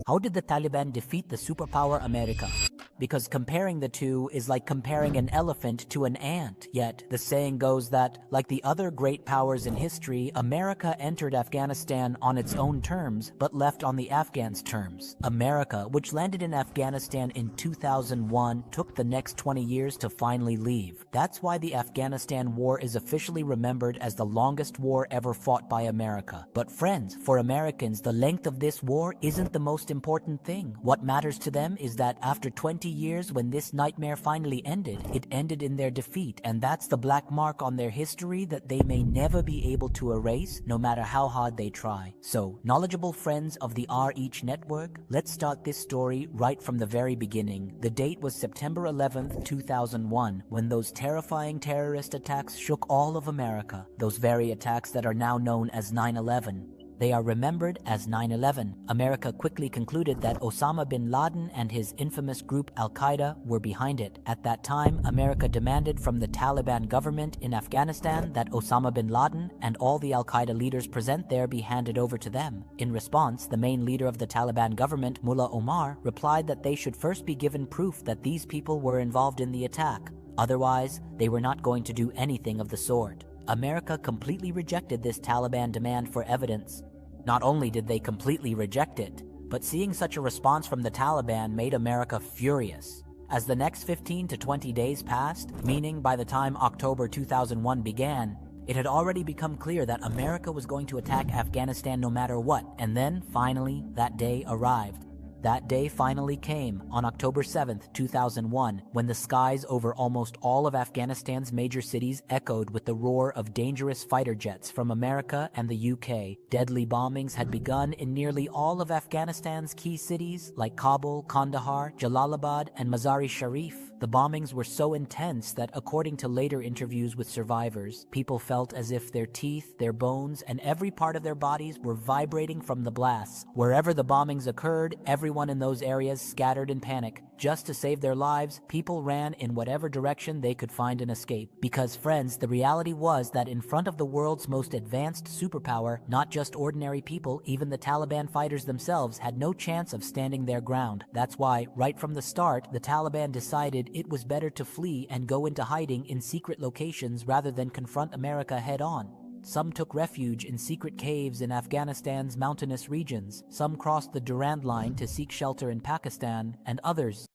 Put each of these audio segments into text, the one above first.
How did the Taliban defeat the superpower America? Because comparing the two is like comparing an elephant to an ant. Yet, the saying goes that, like the other great powers in history, America entered Afghanistan on its own terms, but left on the Afghans' terms. America, which landed in Afghanistan in 2001, took the next 20 years to finally leave. That's why the Afghanistan War is officially remembered as the longest war ever fought by America. But friends, for Americans, the length of this war isn't the most important thing. What matters to them is that after 20 years, when this nightmare finally ended, it ended in their defeat, and that's the black mark on their history that they may never be able to erase, no matter how hard they try. So, knowledgeable friends of the R-Each network, let's start this story right from the very beginning. The date was September 11th, 2001, when those terrifying terrorist attacks shook all of America. Those very attacks that are now known as 9/11. They are remembered as 9/11. America quickly concluded that Osama bin Laden and his infamous group Al-Qaeda were behind it. At that time, America demanded from the Taliban government in Afghanistan that Osama bin Laden and all the Al-Qaeda leaders present there be handed over to them. In response, the main leader of the Taliban government, Mullah Omar, replied that they should first be given proof that these people were involved in the attack. Otherwise, they were not going to do anything of the sort. America completely rejected this Taliban demand for evidence. Not only did they completely reject it, but seeing such a response from the Taliban made America furious. As the next 15 to 20 days passed, meaning by the time October 2001 began, it had already become clear that America was going to attack Afghanistan no matter what, and then, finally, that day arrived. That day finally came on October 7th, 2001, when the skies over almost all of Afghanistan's major cities echoed with the roar of dangerous fighter jets from America and the UK. Deadly bombings had begun in nearly all of Afghanistan's key cities like Kabul, Kandahar, Jalalabad, and Mazar-e-Sharif. The bombings were so intense that, according to later interviews with survivors, people felt as if their teeth, their bones, and every part of their bodies were vibrating from the blasts. Wherever the bombings occurred, everyone in those areas scattered in panic. Just to save their lives, people ran in whatever direction they could find an escape. Because, friends, the reality was that in front of the world's most advanced superpower, not just ordinary people, even the Taliban fighters themselves had no chance of standing their ground. That's why, right from the start, the Taliban decided it was better to flee and go into hiding in secret locations rather than confront America head-on. Some took refuge in secret caves in Afghanistan's mountainous regions. Some crossed the Durand Line to seek shelter in Pakistan, and others.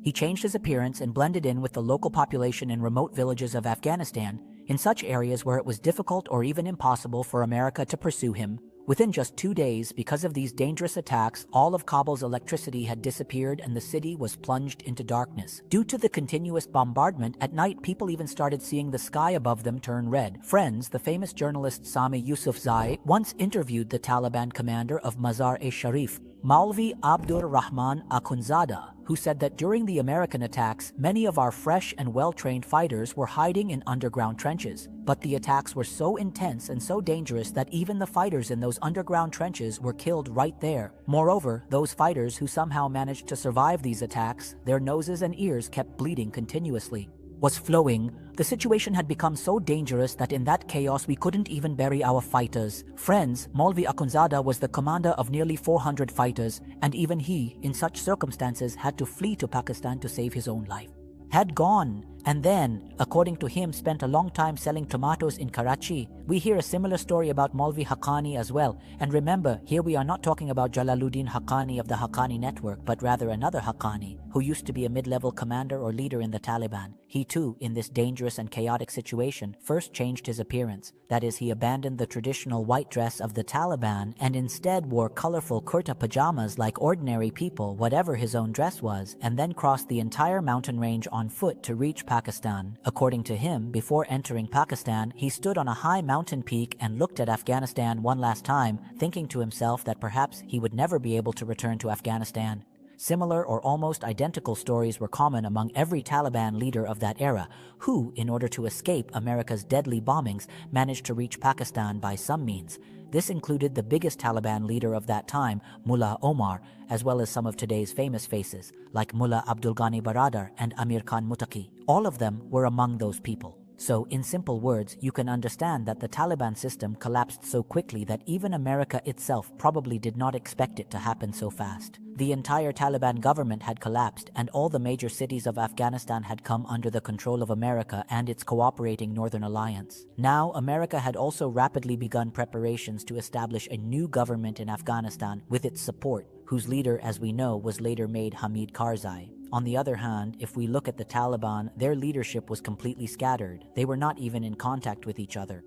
He changed his appearance and blended in with the local population in remote villages of Afghanistan, in such areas where it was difficult or even impossible for America to pursue him. Within just 2 days, because of these dangerous attacks, all of Kabul's electricity had disappeared and the city was plunged into darkness. Due to the continuous bombardment, at night people even started seeing the sky above them turn red. Friends, the famous journalist Sami Yusufzai, once interviewed the Taliban commander of Mazar-e-Sharif, Maulvi Abdur Rahman Akhundzada, who said that during the American attacks, many of our fresh and well-trained fighters were hiding in underground trenches. But the attacks were so intense and so dangerous that even the fighters in those underground trenches were killed right there. Moreover, those fighters who somehow managed to survive these attacks, their noses and ears kept bleeding continuously. Was flowing. The situation had become so dangerous that in that chaos we couldn't even bury our fighters. Friends, Maulvi Akhundzada was the commander of nearly 400 fighters, and even he, in such circumstances, had to flee to Pakistan to save his own life. Had gone, and then, according to him, spent a long time selling tomatoes in Karachi. We hear a similar story about Maulvi Haqqani as well. And remember, here we are not talking about Jalaluddin Haqqani of the Haqqani network, but rather another Haqqani, who used to be a mid-level commander or leader in the Taliban. He too, in this dangerous and chaotic situation, first changed his appearance. That is, he abandoned the traditional white dress of the Taliban and instead wore colorful kurta pajamas like ordinary people, whatever his own dress was, and then crossed the entire mountain range on foot to reach Pakistan. According to him, before entering Pakistan, he stood on a high mountain peak and looked at Afghanistan one last time, thinking to himself that perhaps he would never be able to return to Afghanistan. Similar or almost identical stories were common among every Taliban leader of that era, who, in order to escape America's deadly bombings, managed to reach Pakistan by some means. This included the biggest Taliban leader of that time, Mullah Omar, as well as some of today's famous faces, like Mullah Abdul Ghani Baradar and Amir Khan Muttaqi. All of them were among those people. So, in simple words, you can understand that the Taliban system collapsed so quickly that even America itself probably did not expect it to happen so fast. The entire Taliban government had collapsed, and all the major cities of Afghanistan had come under the control of America and its cooperating Northern Alliance. Now, America had also rapidly begun preparations to establish a new government in Afghanistan with its support, whose leader, as we know, was later made Hamid Karzai. On the other hand, if we look at the Taliban, their leadership was completely scattered. They were not even in contact with each other.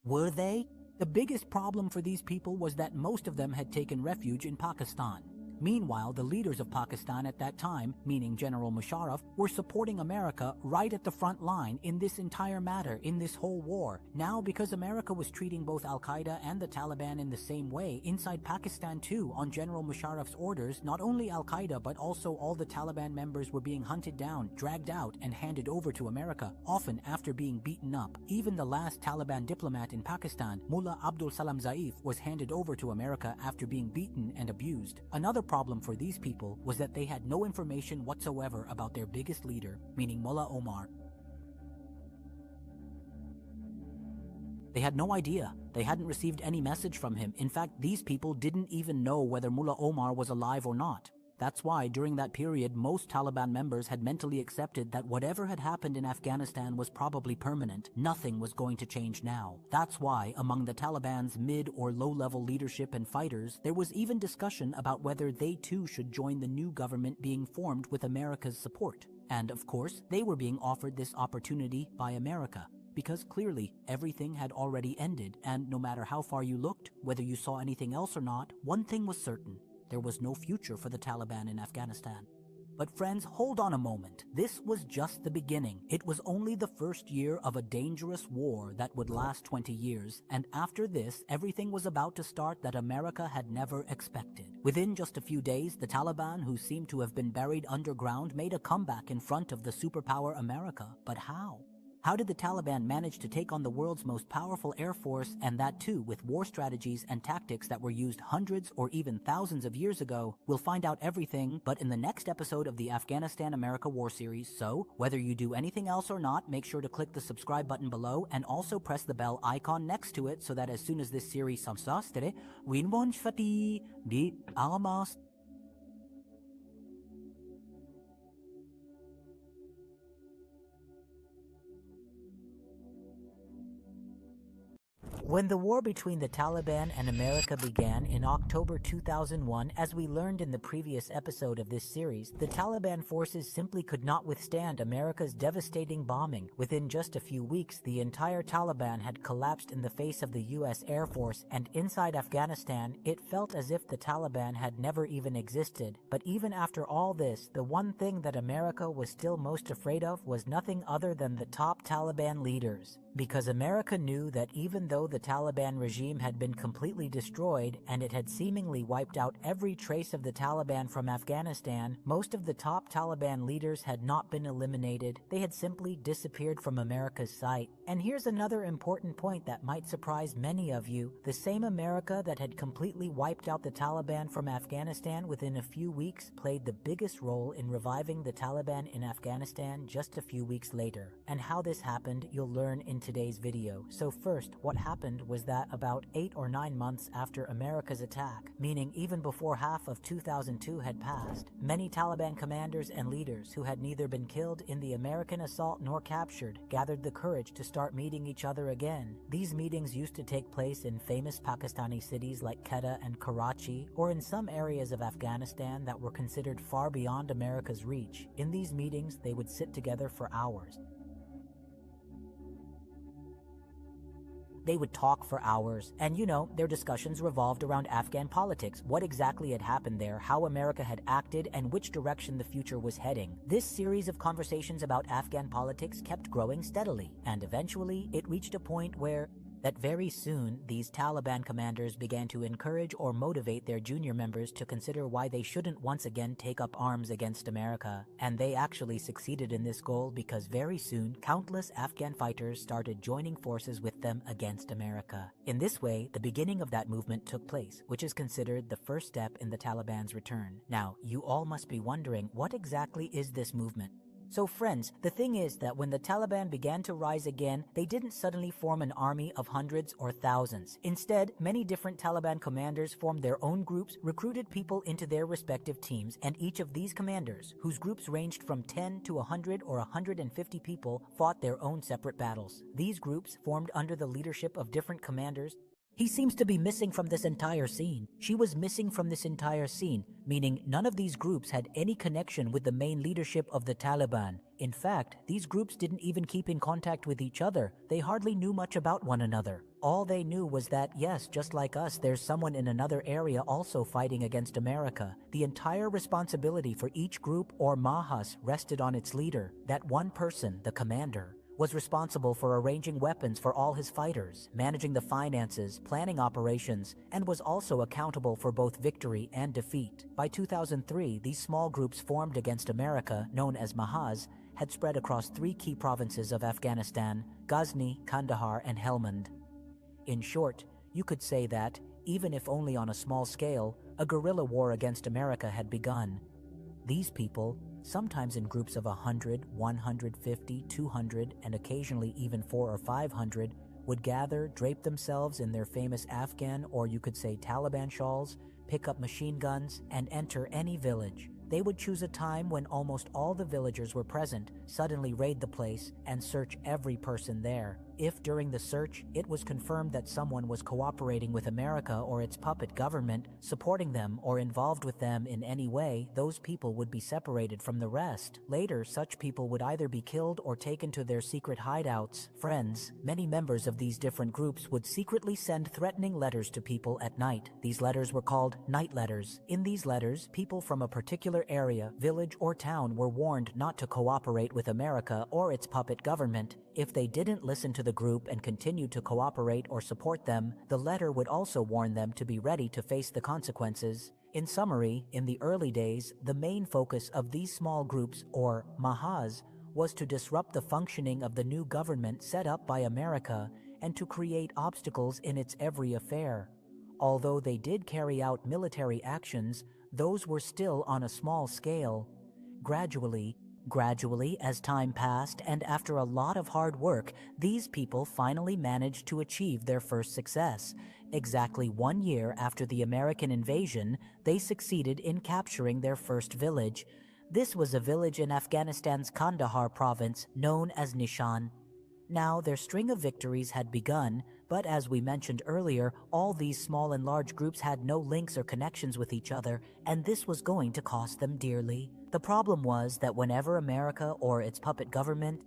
Were they? The biggest problem for these people was that most of them had taken refuge in Pakistan. Meanwhile, the leaders of Pakistan at that time, meaning General Musharraf, were supporting America right at the front line in this entire matter, in this whole war. Now, because America was treating both Al-Qaeda and the Taliban in the same way, inside Pakistan too, on General Musharraf's orders, not only Al-Qaeda but also all the Taliban members were being hunted down, dragged out, and handed over to America, often after being beaten up. Even the last Taliban diplomat in Pakistan, Mullah Abdul Salam Zaif, was handed over to America after being beaten and abused. Another problem for these people was that they had no information whatsoever about their biggest leader, meaning Mullah Omar. They had no idea. They hadn't received any message from him. In fact, these people didn't even know whether Mullah Omar was alive or not. That's why, during that period, most Taliban members had mentally accepted that whatever had happened in Afghanistan was probably permanent. Nothing was going to change now. That's why, among the Taliban's mid- or low-level leadership and fighters, there was even discussion about whether they too should join the new government being formed with America's support. And, of course, they were being offered this opportunity by America. Because clearly, everything had already ended, and no matter how far you looked, whether you saw anything else or not, one thing was certain. There was no future for the Taliban in Afghanistan. But friends, hold on a moment. This was just the beginning. It was only the first year of a dangerous war that would last 20 years, and after this, everything was about to start that America had never expected. Within just a few days, the Taliban, who seemed to have been buried underground, made a comeback in front of the superpower America. But how? How did the Taliban manage to take on the world's most powerful air force, and that too with war strategies and tactics that were used hundreds or even thousands of years ago? We'll find out everything, but in the next episode of the Afghanistan-America War series. So, whether you do anything else or not, make sure to click the subscribe button below and also press the bell icon next to it so that as soon as this series samsastere, winwon shfati di almas. When the war between the Taliban and America began in October 2001, as we learned in the previous episode of this series, the Taliban forces simply could not withstand America's devastating bombing. Within just a few weeks, the entire Taliban had collapsed in the face of the U.S. Air Force, and inside Afghanistan, it felt as if the Taliban had never even existed. But even after all this, the one thing that America was still most afraid of was nothing other than the top Taliban leaders. Because America knew that even though the Taliban regime had been completely destroyed and it had seemingly wiped out every trace of the Taliban from Afghanistan, most of the top Taliban leaders had not been eliminated. They had simply disappeared from America's sight. And here's another important point that might surprise many of you. The same America that had completely wiped out the Taliban from Afghanistan within a few weeks played the biggest role in reviving the Taliban in Afghanistan just a few weeks later. And how this happened, you'll learn in today's video. So first, what happened was that about 8 or 9 months after America's attack, meaning even before half of 2002 had passed, many Taliban commanders and leaders who had neither been killed in the American assault nor captured gathered the courage to start meeting each other again. These meetings used to take place in famous Pakistani cities like Quetta and Karachi, or in some areas of Afghanistan that were considered far beyond America's reach. In these meetings, they would sit together for hours. They would talk for hours, and their discussions revolved around Afghan politics, what exactly had happened there, how America had acted, and which direction the future was heading. This series of conversations about Afghan politics kept growing steadily, and eventually it reached a point where that very soon these Taliban commanders began to encourage or motivate their junior members to consider why they shouldn't once again take up arms against America. And they actually succeeded in this goal because very soon countless Afghan fighters started joining forces with them against America. In this way, the beginning of that movement took place, which is considered the first step in the Taliban's return. Now, you all must be wondering, what exactly is this movement? So friends, the thing is that when the Taliban began to rise again, they didn't suddenly form an army of hundreds or thousands. Instead, many different Taliban commanders formed their own groups, recruited people into their respective teams, and each of these commanders, whose groups ranged from 10 to 100 or 150 people, fought their own separate battles. These groups, formed under the leadership of different commanders. He seems to be missing from this entire scene. She was missing from this entire scene, meaning none of these groups had any connection with the main leadership of the Taliban. In fact, these groups didn't even keep in contact with each other. They hardly knew much about one another. All they knew was that, yes, just like us, there's someone in another area also fighting against America. The entire responsibility for each group or mahas rested on its leader. That one person, the commander, was responsible for arranging weapons for all his fighters, managing the finances, planning operations, and was also accountable for both victory and defeat. By 2003, these small groups formed against America, known as Mahas, had spread across 3 key provinces of Afghanistan: Ghazni, Kandahar, and Helmand. In short, you could say that, even if only on a small scale, a guerrilla war against America had begun. These people, sometimes in groups of 100, 150, 200, and occasionally even 400 or 500, would gather, drape themselves in their famous Afghan, or you could say Taliban shawls, pick up machine guns, and enter any village. They would choose a time when almost all the villagers were present, suddenly raid the place, and search every person there. If during the search, it was confirmed that someone was cooperating with America or its puppet government, supporting them or involved with them in any way, those people would be separated from the rest. Later, such people would either be killed or taken to their secret hideouts. Friends, many members of these different groups would secretly send threatening letters to people at night. These letters were called night letters. In these letters, people from a particular area, village, or town were warned not to cooperate with America or its puppet government. If they didn't listen to the group and continued to cooperate or support them, the letter would also warn them to be ready to face the consequences. In summary, in the early days, the main focus of these small groups, or Mahas, was to disrupt the functioning of the new government set up by America and to create obstacles in its every affair. Although they did carry out military actions, those were still on a small scale. Gradually, as time passed and after a lot of hard work, these people finally managed to achieve their first success. Exactly 1 year after the American invasion, they succeeded in capturing their first village. This was a village in Afghanistan's Kandahar province known as Nishan. Now, their string of victories had begun, but as we mentioned earlier, all these small and large groups had no links or connections with each other, and this was going to cost them dearly. The problem was that whenever America or its puppet government